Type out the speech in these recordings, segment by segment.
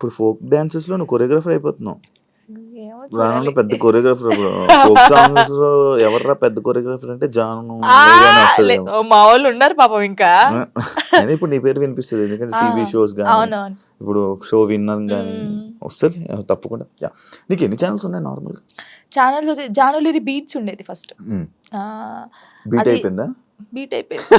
ఇప్పుడు folk dances లో నువ్వు కొరియోగ్రాఫర్ అయిపోతున్నావు. ఏమో రానున్న చూడాలి. పెద్ద కొరియోగ్రాఫర్. ఫోక్ సాంగ్స్ లో ఎవర్రా పెద్ద కొరియోగ్రాఫర్ అంటే జాను ఆ, వస్తుంది. ఓ మా వాళ్ళు ఉన్నారు పాపం ఇంకా. అయినా ఇప్పుడు నీ పేరు వినిపిస్తుంది, ఎందుకంటే ఆ, టీవీ షోస్ కానీ అవునవును. ఇప్పుడు షో విన్నర్ కానీ మ్మ్. వస్తుంది తప్పకుండా. Yeah. నీకు ఎన్ని ఛానల్స్ ఉన్నాయి నార్మల్? ఛానల్ జానులిరి బీట్స్ ఉండేది ఫస్ట్. బీట్ అది అయిపోయిందా? బీట్ అయిపోయింది.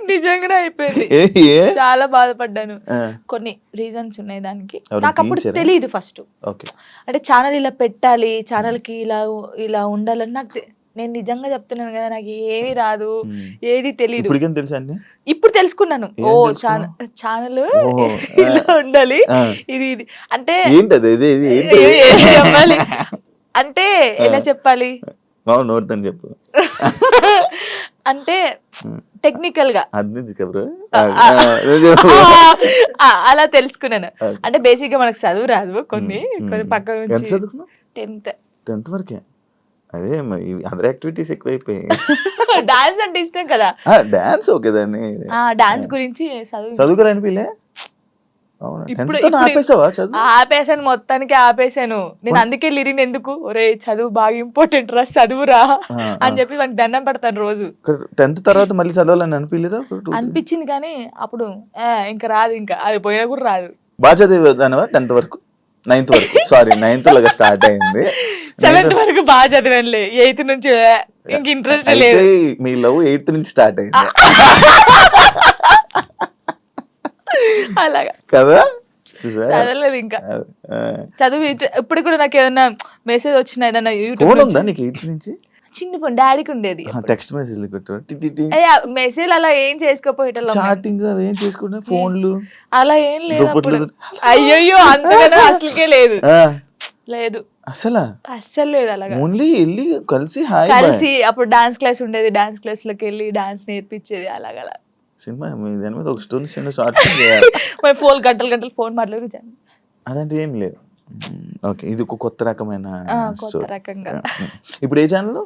నిజంగానే అయిపోయింది. ఏ ఏ? చాలా బాధపడ్డాను. ఆ, కొన్ని రీజన్స్ ఉన్నాయి దానికి. ఎవరు నాకు అప్పుడు తీయించారా? తెలియదు ఫస్ట్. ఓకే. అంటే ఛానల్ ఇలా పెట్టాలి, ఛానల్ కి ఇలా ఇలా ఉండాలని నాకు నేను నిజంగా చెప్తున్నాను కదా, నాకు ఏమీ రాదు, మ్మ్. ఏది తెలీదు. ఇప్పటికేం తెలుసా అండి? ఇప్పుడు తెలుసుకున్నాను. ఏం ఓ తెలుసుకున్నావు? ఛానల్ ఓహో. ఇలా ఉండాలి, ఆ, ఇది ఇది అంటే ఏంటది? ఇది ఇది ఏంటి? ఏం చెప్పాలి అంటే ఎలా చెప్పాలి బాబు నోటితో చెప్పు. అంటే టెక్నికల్ గా అది కబరు అలా తెలుసుకున్నాను. అంటే బేసిక్ గా మనకు చదువు రాదు, కొన్ని కొన్ని పక్క ఎంత నుంచి చదువుకున్నావు? 10th. 10th వరకే. అదే మరి అదర్ యాక్టివిటీస్ ఎక్కువైపోయాయి. డాన్స్ అంటే ఇష్టం కదా, డాన్స్ ఓకే దాన్ని డాన్స్ గురించి చదువుకోలేనిపిలే. అవునా? ఇప్పుడు 10th తోనే ఆపేసావా చదువు? ఆపేసాను, మొత్తానికి ఆపేసాను. నేను అందుకే లిరిన్ ఎందుకు, ఒరే చదువు బాగా ఇంపార్టెంట్ రా, చదువురా అని చెప్పి వానికి దండం పెడతాను రోజు. 10th తర్వాత మళ్ళీ చదవాలని అనిపించలేదా? అనిపించింది కానీ అప్పుడు ఇంకా రాదు, ఇంకా అది పోయినా కూడా రాదు. బాగా చదివేదానివా 10th వరకు? 9th వరకు, సారీ 9th లాగా స్టార్ట్ అయింది. 7th వరకు బాగా చదివానులే, 8th నుంచి ఇంక ఇంట్రెస్ట్ లేదు. అయితే మీ లవ్ 8th నుంచి స్టార్ట్ అయింది అలాగా కదా? చూసా? చదవలేదు ఇంకా. చదువు ఇప్పుడు కూడా నాకు ఏదైనా మెసేజ్ వచ్చినా ఏదైనా ఫోన్ యూట్యూబ్ ఉందా నీకు 8th నుంచి? చిన్న ఫోన్ డాడీకి ఉండేది. టెక్స్ట్ మెసేజ్ మెసేజ్ అలా ఏం చేసుకోపోయేటోళ్ళం, చాటింగ్ ఏం చేసుకుంటే ఫోన్లు అలా ఏం లేదు అప్పుడు. దుప్పట్లు. అయ్యయ్యో అంతగా అసలుకే లేదు, లేదు అసలు అస్సలు లేదు. అలాగా ఓన్లీ వెళ్ళి కలిసి హాయ్ కలిసి అప్పుడు డాన్స్ క్లాస్ ఉండేది, డాన్స్ క్లాస్ లోకి వెళ్ళి డాన్స్ నేర్పించేది అలాగలా. సినిమా దాని మీద ఒక స్టోరీ చిన్న షార్ట్ చేయాలి. మరి ఫోన్ గంటలు ఫోన్ మాట్లాడి అదంటే ఏం లేదు. ఓకే, ఇది ఒక కొత్త రకమైన కొత్త story. రకంగా. ఇప్పుడు ఏ ఛానల్?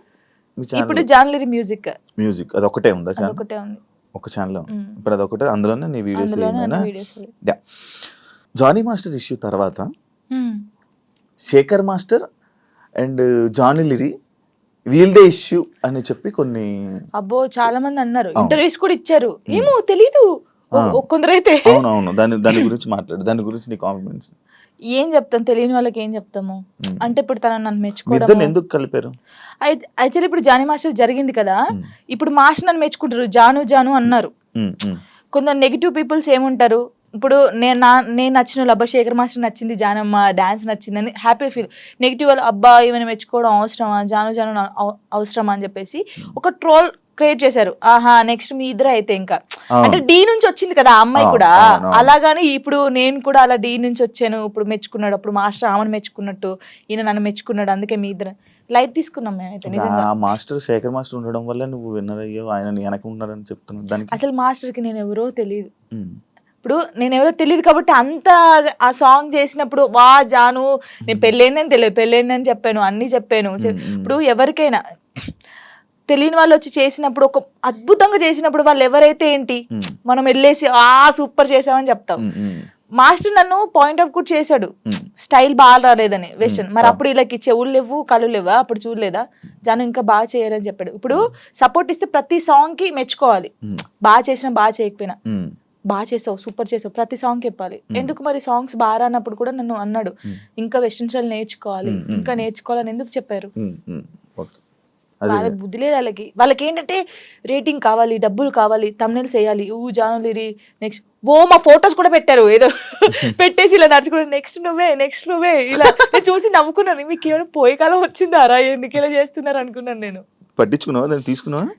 ఇప్పుడు జాన్లరీ మ్యూజిక్ మ్యూజిక్ అది ఒకటే ఉందా ఛానల్? ఒకటే ఉంది. ఒక ఛానల్ ఇప్పుడు అదొకటే, అందులోనే నీ వీడియోస్ అందులోనే ఏమైనా? అన్ని videos లు. జానీ మాస్టర్ ఇష్యూ తర్వాత శేఖర్ మాస్టర్ అండ్ జానీ లిరి వీల్దే ఇష్యూ అని చెప్పి కొన్ని అబ్బో చాలా మంది అన్నారు, ఇంటర్వ్యూస్ కూడా ఇచ్చారు. ఏమో తెలీదు కొందరైతే. అవునవును, దాని గురించి మాట్లాడు, దాని గురించి నీ కాంప్లిమెంట్స్. ఏం చెప్తాం, తెలియని వాళ్ళకి ఏం చెప్తాము. అంటే ఇప్పుడు తను నన్ను ఇద్దరు మెచ్చుకోవడం ఎందుకు కలిపారు? అయితే ఇప్పుడు జానీ మాస్టర్ జరిగింది కదా, ఇప్పుడు మాస్టర్ నన్ను మెచ్చుకుంటారు, జాను జాను అన్నారు. కొందరు నెగిటివ్ పీపుల్స్ ఏముంటారు, ఇప్పుడు నేను నచ్చిన వాళ్ళు, అబ్బా శేఖర్ మాస్టర్ నచ్చింది, జానమ్మ డాన్స్ నచ్చిందని హ్యాపీ ఫీల్. నెగిటివ్ వాళ్ళు, అబ్బా ఈమెను మెచ్చుకోవడం అవసరమా, జాను జాను అవసరమా అని చెప్పేసి ఒక ట్రోల్ క్రియేట్ చేశారు. ఆహా నెక్స్ట్ మీ ఇద్దరు అయితే ఇంకా, అంటే డి నుంచి వచ్చింది కదా ఆ అమ్మాయి కూడా, అలాగాని ఇప్పుడు నేను కూడా అలా డి నుంచి వచ్చాను, ఇప్పుడు మెచ్చుకున్నాడు, అప్పుడు మాస్టర్ ఆమెను మెచ్చుకున్నట్టు ఈయన నన్ను మెచ్చుకున్నాడు, అందుకే మీ ఇద్దరు లైట్ తీసుకున్నాం మేమైతే. నిజంగా మాస్టర్ శేఖర్ మాస్టర్ ఉండడం వల్ల నువ్వు విన్నర్ అయ్యో, ఆయన వెనక ఉన్నారని చెప్తున్నాను. దానికి అసలు మాస్టర్ కి నేను ఎవరో తెలియదు, ఇప్పుడు నేను ఎవరో తెలియదు కాబట్టి అంత ఆ సాంగ్ చేసినప్పుడు వా జాను నేను పెళ్ళైందని తెలియదు, పెళ్ళైందని చెప్పాను, అన్ని చెప్పాను. ఇప్పుడు ఎవరికైనా తెలియని వాళ్ళు వచ్చి చేసినప్పుడు, ఒక అద్భుతంగా చేసినప్పుడు వాళ్ళు ఎవరైతే ఏంటి, మనం వెళ్ళేసి సూపర్ చేసామని చెప్తాం. మాస్టర్ నన్ను పాయింట్ అవుట్ కూడా చేశాడు, స్టైల్ బాగా రాలేదని వెస్టర్న్. మరి అప్పుడు వీళ్ళకి చెవులు లేవు కళ్ళు లేవా, అప్పుడు చూడలేదా జాను ఇంకా బాగా చేయాలని చెప్పాడు. ఇప్పుడు సపోర్ట్ ఇస్తే ప్రతి సాంగ్ కి మెచ్చుకోవాలి, బాగా చేసినా బాగా చేయకపోయినా, బాగా చేసావు సూపర్ చేసావు ప్రతి సాంగ్ చెప్పాలి. ఎందుకు మరి సాంగ్స్ బాగా రానప్పుడు కూడా నన్ను అన్నాడు, ఇంకా వెస్టర్న్ స్టైల్ నేర్చుకోవాలి, ఇంకా నేర్చుకోవాలని ఎందుకు చెప్పారు. వాళ్ళ బుద్ధి లేదు వాళ్ళకి ఏంటంటే రేటింగ్ కావాలి, డబ్బులు కావాలి, తమ్నెయిల్స్ వేయాలి, జాను లిరి నెక్స్ట్ మా ఫొటోస్ కూడా పెట్టారు, ఏదో పెట్టేసి ఇలా నడుచుకుంటే నెక్స్ట్ నువ్వే ఇలా. నేను చూసి నవ్వుకున్నాను, మీకు ఏమైనా పోయే కాలం వచ్చిందారా, ఎందుకు ఇలా చేస్తున్నారు అనుకున్నాను. నేను పట్టించుకున్నావా దాన్ని?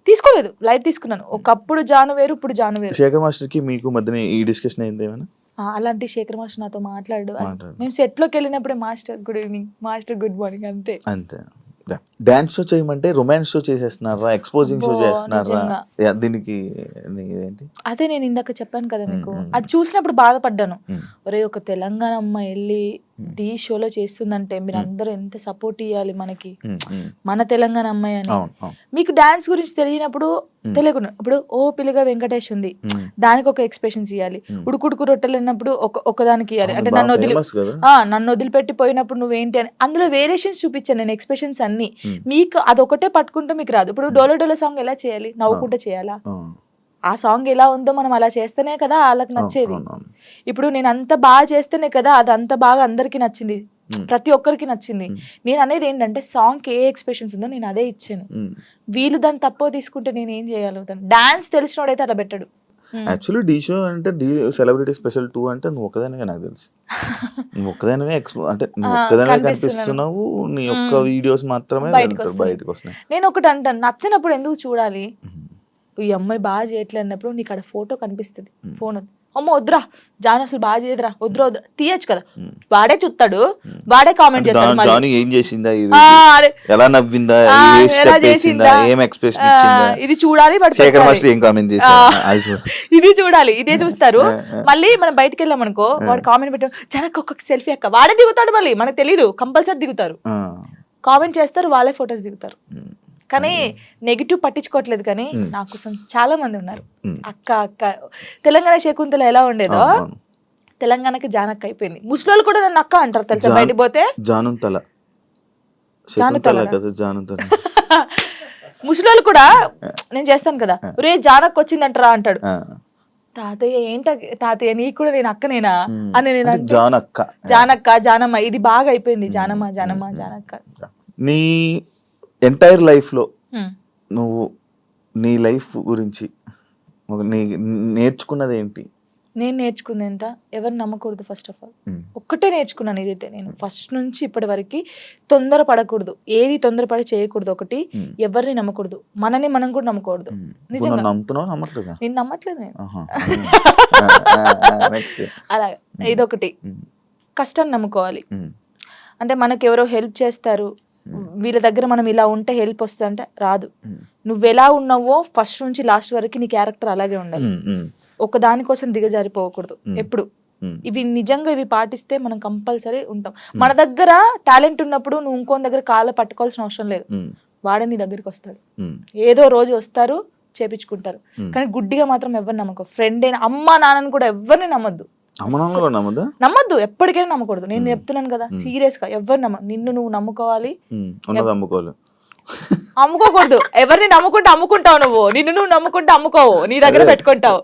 తీసుకోలేదు, లైట్ తీసుకున్నాను. ఒకప్పుడు జాను వేరు, ఇప్పుడు జాను వేరు. శేఖర్ మాస్టర్ కి మీకు మధ్యన ఈ డిస్కషన్ అయింది ఏమైనా? అలాంటి శేఖర్ మాస్టర్ నాతో మాట్లాడు, మేము సెట్ లోకి వెళ్ళినప్పుడే master good evening, master good morning, అంతే. డాన్స్ షో చేయమంటే రొమాన్స్ షో చేసేస్తున్నారా, ఎక్స్పోజింగ్ షో అబ్బో, చేస్తున్నారా? నిజంగా. దీనికి ఏంటి? అదే నేను ఇందాక చెప్పాను కదా మీకు, మ్మ్. అది చూసినప్పుడు బాధపడ్డాను. మ్మ్. ఒరే ఒక తెలంగాణ అమ్మాయి వెళ్ళి ఢీ షోలో చేస్తుందంటే మీరు అందరూ ఎంత సపోర్ట్ ఇవ్వాలి మనకి, మన తెలంగాణ అమ్మాయి అని. అవును అవును. మీకు డాన్స్ గురించి తెలియనప్పుడు తెలియకుండా ఇప్పుడు ఓ పిల్లగా వెంకటేష్ ఉంది, దానికి ఒక ఎక్స్ప్రెషన్స్ ఇవ్వాలి. ఉడుకుడుకు రొట్టెలు అన్నప్పుడు ఒకదానికి ఇవ్వాలి. అంటే బాగా famous కదా. నన్ను వదిలిపెట్టి పోయినప్పుడు నువ్వేంటి అని అందులో వేరియేషన్స్ చూపించాను నేను, ఎక్స్ప్రెషన్స్ అన్ని. మీకు అదొకటే పట్టుకుంటే మీకు రాదు. ఇప్పుడు డోలో డోలో సాంగ్ ఎలా చేయాలి, నవ్వుకుంటే చేయాలా? ఆ సాంగ్ ఎలా ఉందో మనం అలా చేస్తేనే కదా వాళ్ళకి నచ్చేది. ఇప్పుడు నేను అంత బాగా చేస్తేనే కదా అది అంత బాగా అందరికి నచ్చింది, ప్రతి ఒక్కరికి నచ్చింది. నేను అనేది ఏంటంటే సాంగ్ ఏ ఎక్స్ప్రెషన్స్ ఉందో నేను అదే ఇచ్చాను. వీళ్ళు దాన్ని తక్కువ తీసుకుంటే నేను ఏం చేయగలుగుతాను? డాన్స్ తెలిసినోడైతే అలా పెట్టడు. యాక్చువల్లీ డీ షో అంటే డీ సెలబ్రిటీ స్పెషల్ 2 అంటే నువ్వు ఒక్కదానివే, నాకు తెలుసు. నువ్వు ఒక్కదానివే అంటే నువ్వు ఒక్కదానివే కనిపిస్తున్నావు. నీ యొక్క వీడియోస్ మాత్రమే బయటకు వస్తున్నాయి. నేను ఒకటి అంటాను, నచ్చినప్పుడు ఎందుకు చూడాలి? ఈ అమ్మాయి బాగా చేయట్లేదు అన్నప్పుడు నీకు అక్కడ ఫోటో కనిపిస్తుంది, ఫోన్ అమ్మ వద్దురా జాను అసలు బాగా చేయదురా, వద్దురా తీయచ్చు కదా. వాడే చూస్తాడు, వాడే కామెంట్ చేస్తాడు. జాను ఏం చేసిందా, ఎలా నవ్విందా, ఏం ఎక్స్ప్రెషన్ ఇచ్చిందా, ఇది చూడాలి. శేఖర్ మాస్టర్ ఏం కామెంట్ చేశారు, ఇది చూడాలి, ఇదే చూస్తారు. మళ్ళీ మనం బయటకు వెళ్ళాం అనుకో, వాడు కామెంట్ పెట్టాడు జనకు ఒక్కొక్క సెల్ఫీ అక్క, వాడే దిగుతాడు. మళ్ళీ మనకు తెలీదు, కంపల్సరీ దిగుతారు, కామెంట్ చేస్తారు, వాళ్ళే ఫొటోస్ దిగుతారు. కానీ నెగిటివ్ పట్టించుకోవట్లేదు. కానీ నా కోసం చాలా మంది ఉన్నారు. అక్క అక్క తెలంగాణ శకుంతల ఎలా ఉండేదో తెలంగాణకి జానక్క అయిపోయింది. ముసలోళ్ళు కూడా నన్ను అక్క అంటారు తెలుసా, బయటికి పోతే జానుతల. ముసలోళ్ళు కూడా నేను చేస్తాను కదా, రే జానక్క వచ్చిందంటరా అంటాడు. తాతయ్య ఏంట తాతయ్య నీకు కూడా నేను అక్కనేనా అని నేను జానక్క జానమ్మ, ఇది బాగా అయిపోయింది, జానమ్మ జానమ్మ జానక్క. నీ ఎంటైర్ లైఫ్లో నువ్వు నీ లైఫ్ గురించి నేర్చుకున్నది ఏంటి? నేను నేర్చుకుంది ఎంత, ఎవరు నమ్మకూడదు. ఫస్ట్ ఆఫ్ ఆల్ ఒక్కటే నేర్చుకున్నాను, ఇదైతే నేను ఫస్ట్ నుంచి ఇప్పటి వరకు తొందరపడకూడదు, ఏది తొందరపడి చేయకూడదు. ఒకటి, ఎవరిని నమ్మకూడదు, మనని మనం కూడా నమ్మకూడదు. నిజంగా నేను నమ్మట్లేదు నేను. అలా ఇదొకటి. కష్టాన్ని నమ్ముకోవాలి. అంటే మనకి ఎవరో హెల్ప్ చేస్తారు, వీళ్ళ దగ్గర మనం ఇలా ఉంటే హెల్ప్ వస్తుంది అంటే రాదు. నువ్వు ఎలా ఉన్నావో ఫస్ట్ నుంచి లాస్ట్ వరకు నీ క్యారెక్టర్ అలాగే ఉండాలి. ఒక దానికోసం దిగజారిపోకూడదు ఎప్పుడు. ఇవి నిజంగా ఇవి పాటిస్తే మనం కంపల్సరీ ఉంటాం. మన దగ్గర టాలెంట్ ఉన్నప్పుడు నువ్వు ఇంకోని దగ్గర కాళ్ళ పట్టుకోవాల్సిన అవసరం లేదు, వాడే నీ దగ్గరికి వస్తాడు. ఏదో రోజు వస్తారు, చేపించుకుంటారు. కానీ గుడ్డిగా మాత్రం ఎవరిని నమ్మకం. ఫ్రెండ్ అయినా అమ్మ నాన్నని కూడా ఎవరిని నమ్మద్దు, నమ్మద్దు, ఎప్పటికైనా నమ్మకూడదు. నేను చెప్తున్నాను కదా సీరియస్ గా, ఎవరు నిన్ను నువ్వు నమ్ముకోవాలి, అమ్ముకోకూడదు. ఎవరిని నమ్ముకుంటే అమ్ముకుంటావు, నువ్వు నిన్ను నువ్వు నమ్ముకుంటే అమ్ముకోవు, నీ దగ్గర పెట్టుకుంటావు.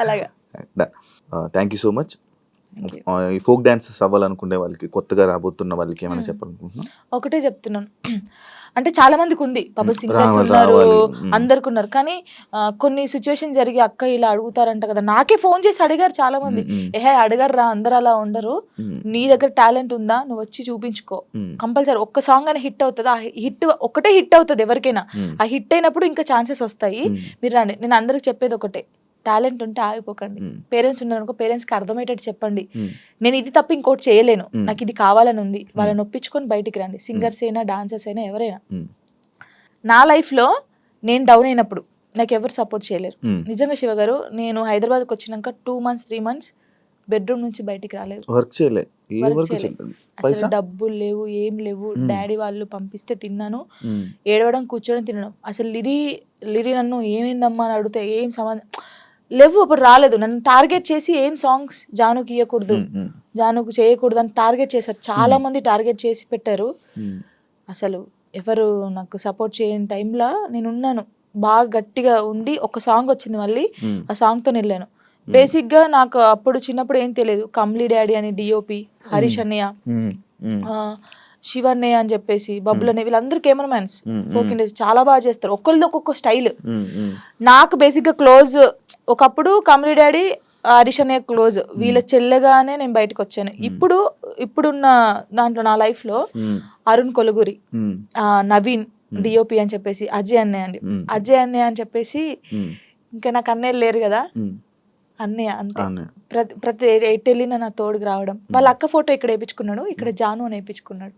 అలాగా. Thank you so much. ఈ ఫోక్ డాన్సెస్ అవ్వాలనుకునే వాళ్ళకి, కొత్తగా రాబోతున్న వాళ్ళకి ఏమైనా చెప్పాలనుకుంటున్నా? ఒకటే చెప్తున్నాను, అంటే చాలా మందికి ఉంది, పబుల్ సింగర్స్ ఉన్నారు, అందరికి ఉన్నారు. కానీ కొన్ని సిచ్యువేషన్ జరిగి అక్క ఇలా అడుగుతారంట కదా, నాకే ఫోన్ చేసి అడిగారు చాలా మంది. అడిగారు రా, అందరు అలా ఉండరు, నీ దగ్గర టాలెంట్ ఉందా, నువ్వు వచ్చి చూపించుకో, కంపల్సరీ ఒక్క సాంగ్ అయినా హిట్ అవుతుంది. ఆ హిట్ ఒకటే హిట్ అవుతుంది ఎవరికైనా, ఆ హిట్ అయినప్పుడు ఇంకా ఛాన్సెస్ వస్తాయి, మీరు రండి. నేను అందరికి చెప్పేది ఒకటే, టాలెంట్ ఉంటే ఆగిపోకండి. పేరెంట్స్ ఉన్నారనుకో, పేరెంట్స్ కి అర్థమయ్యేటట్టు చెప్పండి, నేను ఇది తప్ప ఇంకోటి చేయలేను, నాకు ఇది కావాలని ఉంది, వాళ్ళని ఒప్పించుకొని బయటికి రండి. సింగర్స్ అయినా డాన్సర్స్ అయినా ఎవరైనా. నా లైఫ్ లో నేను డౌన్ అయినప్పుడు నాకు ఎవరు సపోర్ట్ చేయలేరు. నిజంగా శివ గారు, నేను హైదరాబాద్కి వచ్చినాక 2 months 3 months బెడ్రూమ్ నుంచి బయటికి రాలేదు, అసలు డబ్బులు లేవు, ఏం లేవు. డాడీ వాళ్ళు పంపిస్తే తిన్నాను, ఏడవడం కూర్చోడం తినడం. అసలు లిరి నన్ను ఏమైందమ్మా అని అడిగితే ఏం సంబంధం లేవు, అప్పుడు రాలేదు. నన్ను టార్గెట్ చేసి ఏం సాంగ్స్ జానుకి ఇవ్వకూడదు, జానుకు చేయకూడదు అని టార్గెట్ చేశారు. చాలా మంది టార్గెట్ చేసి పెట్టారు. అసలు ఎవరు నాకు సపోర్ట్ చేయని టైంలో నేను ఉన్నాను, బాగా గట్టిగా ఉండి ఒక సాంగ్ వచ్చింది, మళ్ళీ ఆ సాంగ్తో వెళ్ళాను. బేసిక్ గా నాకు అప్పుడు చిన్నప్పుడు ఏం తెలియదు, కమ్లీ డాడీ అని డిఓపి, హరీష్ అన్నయ్య, శివన్నయ్య అని చెప్పేసి, బబ్బుల్ అనే, వీళ్ళందరూ కెమెరామెన్స్, ఫోక్ ఇండస్ట్రీ చాలా బాగా చేస్తారు, ఒక్కళ్ళది ఒక్కొక్క స్టైల్. నాకు బేసిక్ గా క్లోజ్ ఒకప్పుడు కమ్లీ డాడీ, హరీష్ అన్నయ్య క్లోజ్, వీళ్ళ చెల్లెగానే నేను బయటకు వచ్చాను. ఇప్పుడున్న దాంట్లో నా లైఫ్ లో అరుణ్ కొలుగురి, నవీన్ డిఓపి అని చెప్పేసి, అజయ్ అన్నయ్య అని చెప్పేసి, ఇంకా నాకు అన్నయ్యలు లేరు కదా, అన్నయ్య అంతే. అన్నయ్య. ప్రతి ఎటు వెళ్ళినా నా తోడుకు రావడం. వాళ్ళ అక్క ఫోటో ఇక్కడ వేయించుకున్నాడు, ఇక్కడ జాను అని వేయించుకున్నాడు,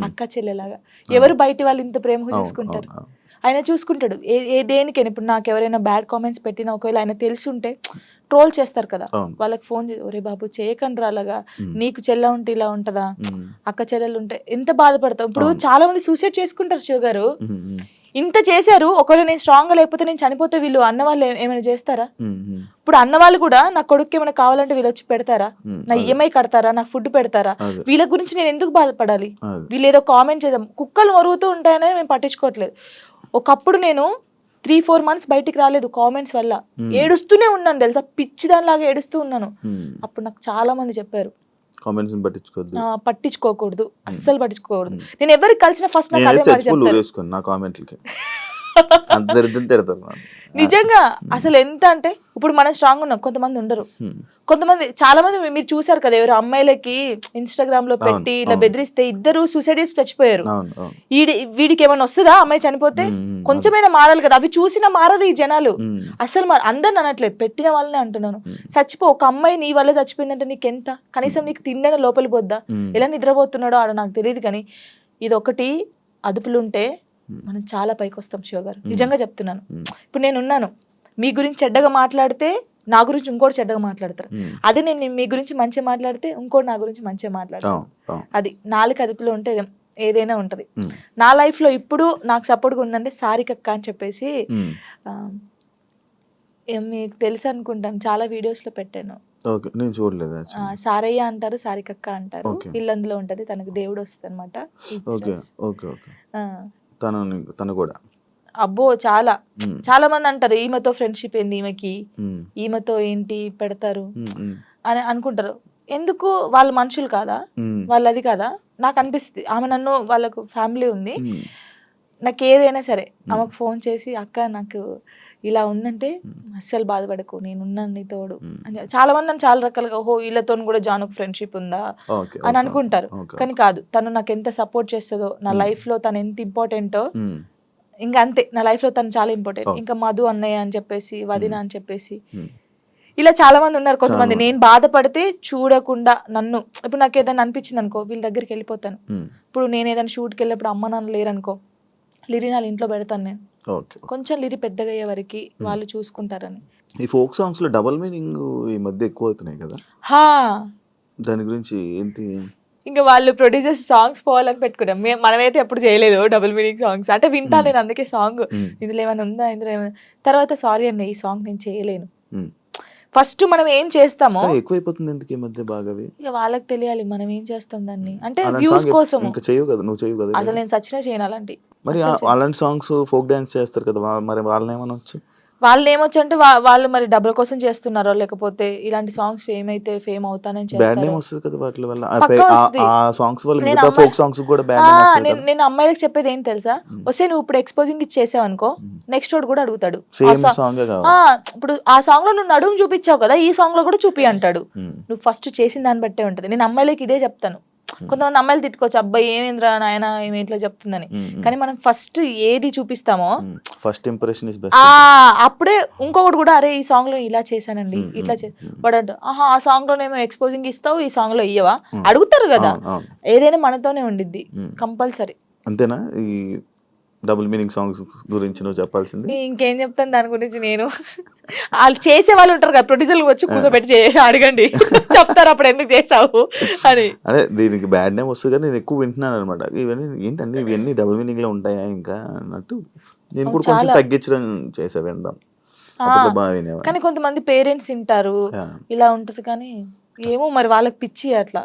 అక్క చెల్లెలాగా. ఎవరు బయట వాళ్ళు ఇంత ప్రేమగా చూసుకుంటారు, ఆయన చూసుకుంటాడు. ఏ దేనికైనా ఇప్పుడు నాకు ఎవరైనా బ్యాడ్ కామెంట్స్ పెట్టినా ఒకవేళ ఆయన తెలిసి ఉంటే ట్రోల్ చేస్తారు కదా, వాళ్ళకి ఫోన్ చేసి ఒరే బాబు చేయకండి అలాగా, నీకు చెల్ల ఉంటే ఇలా ఉంటదా, అక్క చెల్లెలు ఉంటే ఎంత బాధపడతాం. ఇప్పుడు చాలా మంది సూసైడ్ చేసుకుంటారు శివ గారు. ఇంత చేశారు, ఒకవేళ నేను స్ట్రాంగ్ గా లేకపోతే నేను చనిపోతే వీళ్ళు అన్న వాళ్ళు ఏమైనా చేస్తారా? ఇప్పుడు అన్న వాళ్ళు కూడా నా కొడుకు ఏమైనా కావాలంటే వీళ్ళు వచ్చి పెడతారా, నా ఈఎంఐ కడతారా, నాకు ఫుడ్ పెడతారా? వీళ్ళ గురించి నేను ఎందుకు బాధపడాలి? వీళ్ళు ఏదో కామెంట్ చేద్దాం, కుక్కలు మరుగుతూ ఉంటాయనే మేము పట్టించుకోవట్లేదు. ఒకప్పుడు నేను 3-4 months బయటికి రాలేదు కామెంట్స్ వల్ల, ఏడుస్తూనే ఉన్నాను తెలుసా, పిచ్చి దానిలాగా ఏడుస్తూ ఉన్నాను. అప్పుడు నాకు చాలా మంది చెప్పారు పట్టించుకోకూడదు, అస్సలు పట్టించుకోకూడదు. నేను ఎవరికి కలిసిన ఫస్ట్ నాకు అదే మాట చెప్తారు. నిజంగా అసలు ఎంత అంటే ఇప్పుడు మనం స్ట్రాంగ్ ఉన్నాం, కొంతమంది ఉండరు. కొంతమంది చాలా మంది మీరు చూసారు కదా, ఎవరు అమ్మాయిలకి ఇన్స్టాగ్రామ్ లో పెట్టి ఇలా బెదిరిస్తే ఇద్దరు సూసైడ్ చేసి చచ్చిపోయారు. వీడికి ఏమైనా వస్తుందా అమ్మాయి చనిపోతే? కొంచెమైనా మారాలి కదా. అవి చూసినా మారరు ఈ జనాలు. అసలు అందరిని అనట్లేదు, పెట్టిన వాళ్ళనే అంటున్నాను. చచ్చిపో, ఒక అమ్మాయి నీ వల్ల చచ్చిపోయిందంటే నీకెంత, కనీసం నీకు తిండైనా లోపలి పోద్దా? ఎలా నిద్రపోతున్నాడో ఆడ నాకు తెలియదు, కానీ ఇది ఒకటి అదుపులుంటే మనం చాలా పైకి వస్తాం శివ గారు, నిజంగా చెప్తున్నాను. ఇప్పుడు నేను ఉన్నాను, మీ గురించి చెడ్డగా మాట్లాడితే నా గురించి ఇంకోటి చెడ్డగా మాట్లాడతారు. అదే నేను మీ గురించి మంచిగా మాట్లాడితే ఇంకోటి నా గురించి మంచిగా మాట్లాడతారు. అది నాలుగు అదుపులో ఉంటే ఏదైనా ఉంటది. నా లైఫ్ లో ఇప్పుడు నాకు సపోర్ట్గా ఉందంటే సారికక్క అని చెప్పేసి, మీకు తెలుసు అనుకుంటాను, చాలా వీడియోస్ లో పెట్టాను. సారయ్య అంటారు, సారికక్క అంటారు, ఇల్లందులో ఉంటది, తనకు దేవుడు వస్తుంది అనమాట. అబ్బో చాలా చాలా మంది అంటారు ఈమెతో ఫ్రెండ్షిప్ ఏంది, ఈమెతో ఏంటి పెడతారు అని అనుకుంటారు. ఎందుకు? వాళ్ళ మనుషులు కాదా, వాళ్ళది కాదా? నాకు అనిపిస్తుంది ఆమె నన్ను, వాళ్ళకు ఫ్యామిలీ ఉంది, నాకు ఏదైనా సరే ఆమెకు ఫోన్ చేసి అక్క నాకు ఇలా ఉందంటే అస్సలు బాధపడకు, నేనున్నాను నీ తోడు అని. చాలా మంది నన్ను చాలా రకాలుగా ఓహో వీళ్ళతో కూడా జానుకు ఫ్రెండ్షిప్ ఉందా అని అనుకుంటారు, కానీ కాదు. తను నాకు ఎంత సపోర్ట్ చేస్తుందో, నా లైఫ్ లో తను ఎంత ఇంపార్టెంటో, ఇంకా అంతే, నా లైఫ్ లో తను చాలా ఇంపార్టెంట్. ఇంకా మధు అన్నయ్య అని చెప్పేసి, వదిన అని చెప్పేసి, ఇలా చాలా మంది ఉన్నారు. కొంతమంది నేను బాధపడితే చూడకుండా నన్ను, ఇప్పుడు నాకు ఏదైనా అనిపించింది అనుకో వీళ్ళ దగ్గరికి వెళ్ళిపోతాను. ఇప్పుడు నేను ఏదైనా షూట్కి వెళ్ళినప్పుడు అమ్మ నాన్న లేరనుకో, లిరి నా ఇంట్లో పెడతాను నేను, కొంచెం లిరి పెద్దగా అయ్యే వరకు వాళ్ళు చూసుకుంటారని. ఈ ఫోక్ సాంగ్స్ లో డబుల్ మీనింగ్ ఈ మధ్య ఎక్కువ అవుతున్నాయి కదా, దాని గురించి ఏంటి? ఇంకా వాళ్ళు ప్రొడ్యూసర్స్ సాంగ్స్ పోవాలని పెట్టుకున్నాం, మనమైతే ఎప్పుడు చేయలేదు డబుల్ మీనింగ్ సాంగ్స్. అంటే వింటా నేను, అందుకే సాంగ్ ఇందులో ఏమైనా ఉందా, ఇందులో ఏమైనా, తర్వాత సారీ అన్న ఈ సాంగ్ నేను చేయలేను. ఫస్ట్ మనం ఏం చేస్తామో ఎక్కువైపోతుంది ఎందుకు ఈ మధ్య బాగా, ఇక వాళ్ళకి తెలియాలి మనం ఏం చేస్తాం దాన్ని, అంటే వ్యూస్ కోసం. చేయవు కదా, నువ్వు చేయవు కదా, అసలు నేను సచ్చినా చేయను అలాంటి. మరి అలాంటి సాంగ్స్ ఫోక్ డాన్స్ చేస్తారు కదా, మరి వాళ్ళని ఏమనొచ్చు? వాళ్ళు ఏమొచ్చు అంటే వాళ్ళు మరి డబ్బుల కోసం చేస్తున్నారో, లేకపోతే ఇలాంటి సాంగ్స్ ఫేమ్ అయితే ఫేమ్ అవుతానని చేస్తారు. నేను అమ్మాయిలకు చెప్పేది ఏంటి తెలుసా, వస్తే నువ్వు ఇప్పుడు ఎక్స్పోజింగ్ ఇచ్చేసావు అనుకో, నెక్స్ట్ వాడు కూడా అడుగుతాడు ఇప్పుడు ఆ సాంగ్ లో నువ్వు నడుము చూపించావు కదా, ఈ సాంగ్ లో కూడా చూపి అంటాడు. నువ్వు ఫస్ట్ చేసిన దాన్ని బట్టే ఉంటది. నేను అమ్మాయిలకి ఇదే చెప్తాను. కొంతమంది అమ్మాయిలు తిట్టుకోవచ్చు, అబ్బాయి ఏమేంద్రా నాయన ఏమి ఇట్లా చెప్తుందని, కానీ మనం ఫస్ట్ ఏది చూపిస్తామో ఫస్ట్ ఇంప్రెషన్ ఇస్ బెస్ట్. అప్పుడే ఇంకొకటి కూడా అరే ఈ సాంగ్ లో ఇలా చేశానండి ఇట్లా వాడు ఆహా ఆ సాంగ్ లోనేమో ఎక్స్పోజింగ్ ఇస్తావు, ఈ సాంగ్ లో ఇయ్యవా అడుగుతారు కదా. ఏదైనా మనతోనే ఉండిద్ది కంపల్సరీ. అంతేనా? ఈ డబుల్ మీనింగ్ సాంగ్స్ గురించి నువ్వు చెప్పాల్సింది ఇంకేం చెప్తాను దాని గురించి. నేను వాళ్ళు చేసే వాళ్ళు ఉంటారు కదా, ప్రొడ్యూసర్లు వచ్చి కూర్చోబెట్టి అడగండి చెప్తారు అప్పుడు ఎందుకు చేసావు అని. అదే దీనికి బ్యాడ్ నేమ్ వస్తుంది కదా, నేను ఎక్కువ వింటున్నాను అనమాట. ఇవన్నీ ఏంటంటే ఇవన్నీ డబుల్ మీనింగ్ లో ఉంటాయా ఇంకా అన్నట్టు నేను కూడా కొంచెం తగ్గించడం చేసా వినడం. కానీ కొంతమంది పేరెంట్స్ వింటారు, ఇలా ఉంటది. కానీ ఏమో మరి వాళ్ళకి పిచ్చి అట్లా.